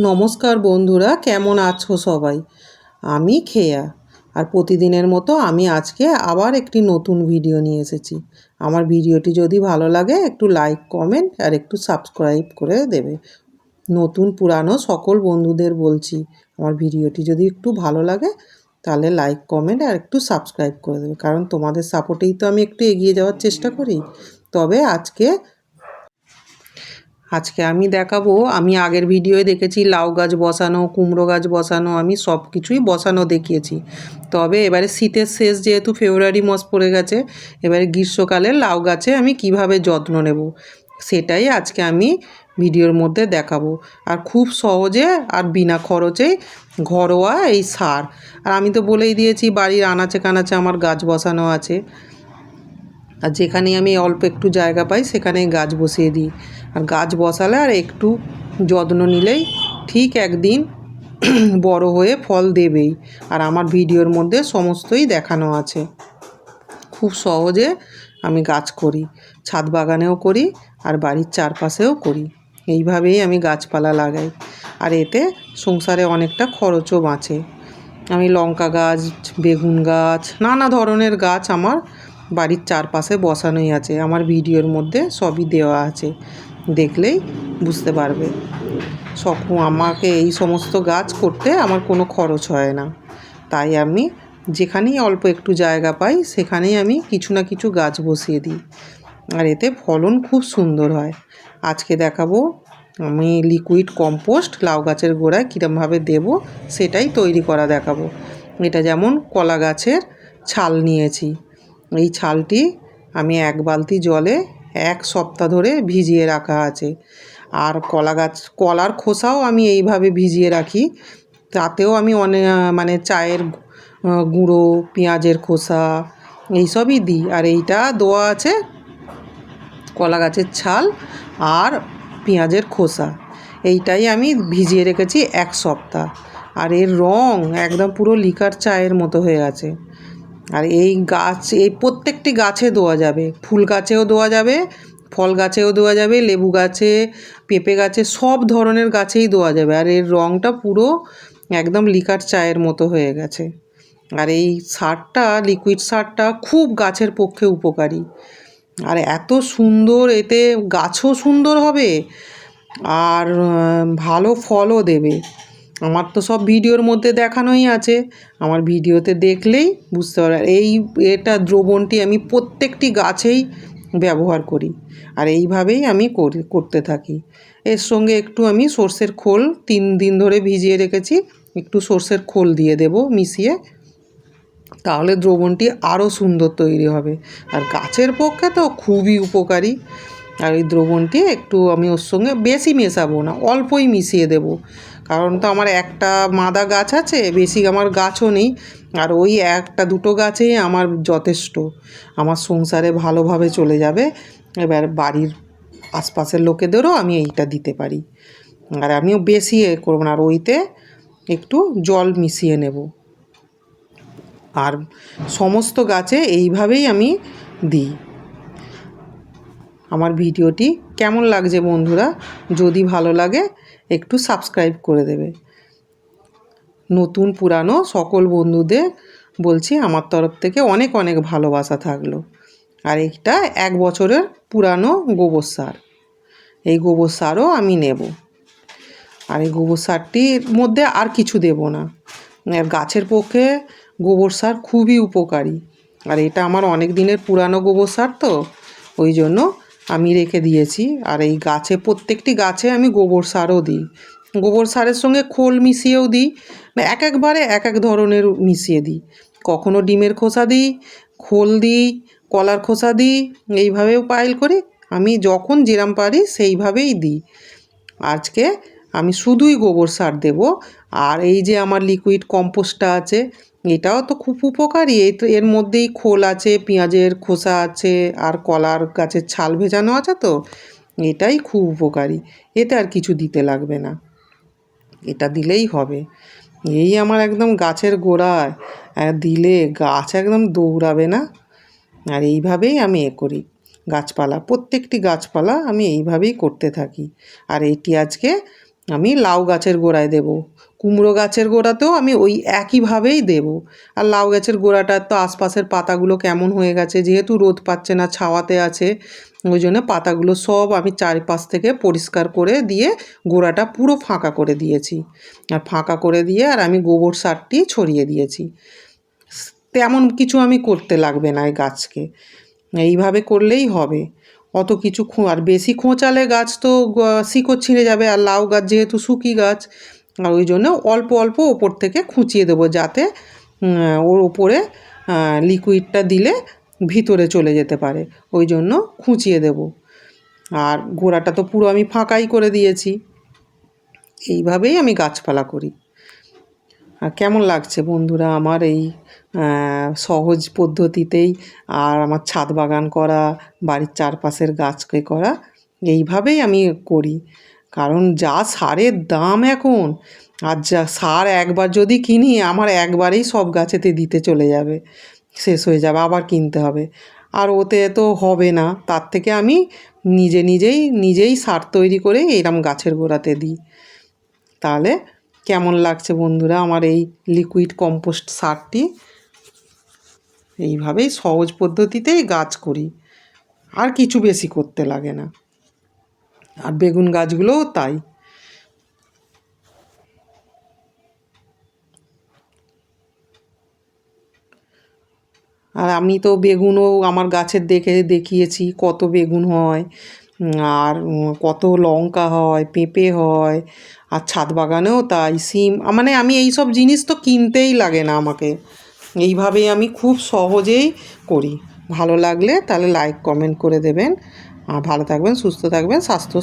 নমস্কার বন্ধুরা, কেমন আছো সবাই? আমি খেয়া। আর প্রতিদিনের মতো আমি আজকে আবার একটি নতুন ভিডিও নিয়ে এসেছি। আমার ভিডিওটি যদি ভালো লাগে একটু লাইক, কমেন্ট আর একটু সাবস্ক্রাইব করে দেবে। নতুন পুরানো সকল বন্ধুদের বলছি, আমার ভিডিওটি যদি একটু ভালো লাগে তাহলে লাইক, কমেন্ট আর একটু সাবস্ক্রাইব করে দেবে, কারণ তোমাদের সাপোর্টেই তো আমি একটু এগিয়ে যাওয়ার চেষ্টা করি। তবে আজকে আমি দেখাবো, আমি আগের ভিডিওয়ে দেখেছি লাউ গাছ বসানো, কুমড়ো গাছ বসানো, আমি সব কিছুই বসানো দেখিয়েছি। তবে এবারে শীতের শেষ, যেহেতু ফেব্রুয়ারি মাস পড়ে গেছে, এবারে গ্রীষ্মকালে লাউ গাছে আমি কিভাবে যত্ন নেব সেটাই আজকে আমি ভিডিওর মধ্যে দেখাবো। আর খুব সহজে আর বিনা খরচেই ঘরোয়া এই সার। আর আমি তো বলেই দিয়েছি বাড়ির আনাচে কানাচে আমার গাছ বসানো আছে, আর যেখানেই আমি অল্প একটু জায়গা পাই সেখানেই গাছ বসিয়ে দিই। আর গাছ বসালে আর একটু যত্ন নিলেই ঠিক একদিন বড় হয়ে ফল দেবেই। আর আমার ভিডিওর মধ্যে সমস্তই দেখানো আছে। খুব সহজে আমি গাছ করি, ছাদ বাগানেও করি আর বাড়ির চারপাশেও করি। এইভাবেই আমি গাছপালা লাগাই, আর এতে সংসারে অনেকটা খরচও বাঁচে। আমি লঙ্কা গাছ, বেগুন গাছ, নানা ধরনের গাছ আমার বাড়ির চারপাশে বসানোই আছে। আমার ভিডিওর মধ্যে সবই দেওয়া আছে, দেখলেই বুঝতে পারবে। আমাকে এই সমস্ত গাছ করতে আমার কোনো খরচ হয় না, তাই আমি যেখানেই অল্প একটু জায়গা পাই সেখানেই আমি কিছু না কিছু গাছ বসিয়ে দিই, আর এতে ফলন খুব সুন্দর হয়। আজকে দেখাবো আমি লিকুইড কম্পোস্ট লাউ গাছের গোড়ায় কীরমভাবে দেবো সেটাই তৈরি করা দেখাবো। এটা যেমন কলা গাছের ছাল নিয়েছি, এই ছালটি আমি এক বালতি জলে 1 সপ্তাহ ধরে ভিজিয়ে রাখা আছে। আর কলার খোসাও আমি এইভাবে ভিজিয়ে রাখি, তাতেও আমি মানে চায়ের গুঁড়ো, পেঁয়াজের খোসা এইসবই দিই। আর এইটা দেওয়া আছে কলা গাছের ছাল আর পেঁয়াজের খোসা, এইটাই আমি ভিজিয়ে রেখেছি 1 সপ্তাহ। আর এর রং একদম পুরো লিকার চায়ের মতো হয়ে আছে। আর এই প্রত্যেকটি গাছে দেওয়া যাবে, ফুল গাছেও দেওয়া যাবে, ফল গাছেও দেওয়া যাবে, লেবু গাছে, পেঁপে গাছে, সব ধরনের গাছেই দেওয়া যাবে। আর এর রঙটা পুরো একদম লিকার চায়ের মতো হয়ে গেছে। আর এই সারটা, লিকুইড সারটা খুব গাছের পক্ষে উপকারী। আর এত সুন্দর, এতে গাছও সুন্দর হবে আর ভালো ফলও দেবে। আমার তো সব ভিডিওর মধ্যে দেখানোই আছে, আমার ভিডিওতে দেখলেই বুঝতে পারবে। এটা দ্রবণটি আমি প্রত্যেকটি গাছেই ব্যবহার করি, আর এইভাবেই আমি করতে থাকি। এর সঙ্গে একটু আমি সর্ষের খোল 3 দিন ধরে ভিজিয়ে রেখেছি, একটু সর্ষের খোল দিয়ে দেব মিশিয়ে, তাহলে দ্রবণটি আরও সুন্দর তৈরি হবে। আর গাছের পক্ষে তো খুবই উপকারী। আর এই দ্রবণটি একটু আমি ওর সঙ্গে বেশি মেশাবো না, অল্পই মিশিয়ে দেব, কারণ তো আমার একটা মাদা গাছ আছে, বেশি আমার গাছও নেই। আর ওই 1-2 গাছেই আমার যথেষ্ট, আমার সংসারে ভালোভাবে চলে যাবে। এবার বাড়ির আশপাশের লোকেদেরও আমি এইটা দিতে পারি। আর আমিও বেশি করবো না, আর ওইতে একটু জল মিশিয়ে নেব। আর সমস্ত গাছে এইভাবেই আমি দিই। আমার ভিডিওটি কেমন লাগছে বন্ধুরা? যদি ভালো লাগে একটু সাবস্ক্রাইব করে দেবে। নতুন পুরানো সকল বন্ধুদের বলছি আমার তরফ থেকে অনেক অনেক ভালোবাসা থাকলো। আর এইটা 1 বছরের পুরানো গোবর সার, এই গোবর সারও আমি নেব। আর এই গোবর সারটির মধ্যে আর কিছু দেব না। গাছের পক্ষে গোবর সার খুবই উপকারী। আর এটা আমার অনেক দিনের পুরানো গোবর সার, তো ওই জন্য আমি রেখে দিয়েছি। আর এই গাছে, প্রত্যেকটি গাছে আমি গোবর সারও দিই, গোবর সারের সঙ্গে খোল মিশিয়েও দিই, একবারে এক ধরনের মিশিয়ে দিই। কখনো ডিমের খোসা দিই, খোল দিই, কলার খোসা দিই, এইভাবেও পাইল করি। আমি যখন যেরম পারি সেইভাবেই দিই। আজকে আমি শুধুই গোবর সার দেব। আর এই যে আমার লিকুইড কম্পোস্টটা আছে, এটাও তো খুব উপকারী। এর মধ্যেই খোল আছে, পেঁয়াজের খোসা আছে, আর কলার গাছের ছাল ভেজানো আছে, তো এটাই খুব উপকারী। এতে আর কিছু দিতে লাগবে না, এটা দিলেই হবে। এই আমার একদম গাছের গোড়ায় দিলে গাছ একদম দৌড়াবে না। আর এইভাবেই আমি করি গাছপালা, প্রত্যেকটি গাছপালা আমি এইভাবেই করতে থাকি। আর এটি আজকে আমি লাউ গাছের গোড়ায় দেব। কুমড়ো গাছের গোড়াতেও আমি ওই একইভাবেই দেব। আর লাউ গাছের গোড়াটার তো আশপাশের পাতাগুলো কেমন হয়ে গেছে, যেহেতু রোদ পাচ্ছে না, ছাওয়াতে আছে, ওই জন্য পাতাগুলো সব আমি চারিপাশ থেকে পরিষ্কার করে দিয়ে গোড়াটা পুরো ফাঁকা করে দিয়েছি। আর ফাঁকা করে দিয়ে আর আমি গোবর সারটি ছড়িয়ে দিয়েছি। তেমন কিছু আমি করতে লাগবে না এই গাছকে, এইভাবে করলেই হবে। অত কিছু আর বেশি খোঁচালে গাছ তো শিকড় ছিঁড়ে যাবে, আর লাউ গাছ যেহেতু শুকি গাছ, আর ওই জন্য অল্প অল্প ওপর থেকে খুঁচিয়ে দেবো, যাতে ওর ওপরে লিকুইডটা দিলে ভিতরে চলে যেতে পারে, ওই জন্য খুঁচিয়ে দেব। আর গোড়াটা তো পুরো আমি ফাঁকাই করে দিয়েছি। এইভাবেই আমি গাছপালা করি। আর কেমন লাগছে বন্ধুরা আমার এই সহজ পদ্ধতিতেই আর আমার ছাদ বাগান করা, বাড়ির চারপাশের গাছকে করা, এইভাবেই আমি করি। কারণ যা সারের দাম এখন, আর যা সার একবার যদি কিনি আমার একবারেই সব গাছেতে দিতে চলে যাবে, শেষ হয়ে যাবে, আবার কিনতে হবে। আর ওতে তো হবে না, তার থেকে আমি নিজেই সার তৈরি করে এরম গাছের গোড়াতে দিই। তাহলে কেমন লাগছে বন্ধুরা আমার এই লিকুইড কম্পোস্ট সারটি? এইভাবেই সহজ পদ্ধতিতেই গাছ করি, আর কিছু বেশি করতে লাগে না। আর বেগুন গাছগুলোও তাই। আর আমি তো বেগুনও আমার গাছের দেখিয়েছি কত বেগুন হয়, আর কত লঙ্কা হয়, পেঁপে হয়। আর ছাদ বাগানেও তাই, সিম, মানে আমি এই সব জিনিস তো কিনতেই লাগে না আমাকে। এইভাবেই আমি খুব সহজেই করি। ভালো লাগলে তাহলে লাইক কমেন্ট করে দেবেন। আর ভালো থাকবেন, সুস্থ থাকবেন, স্বাস্থ্য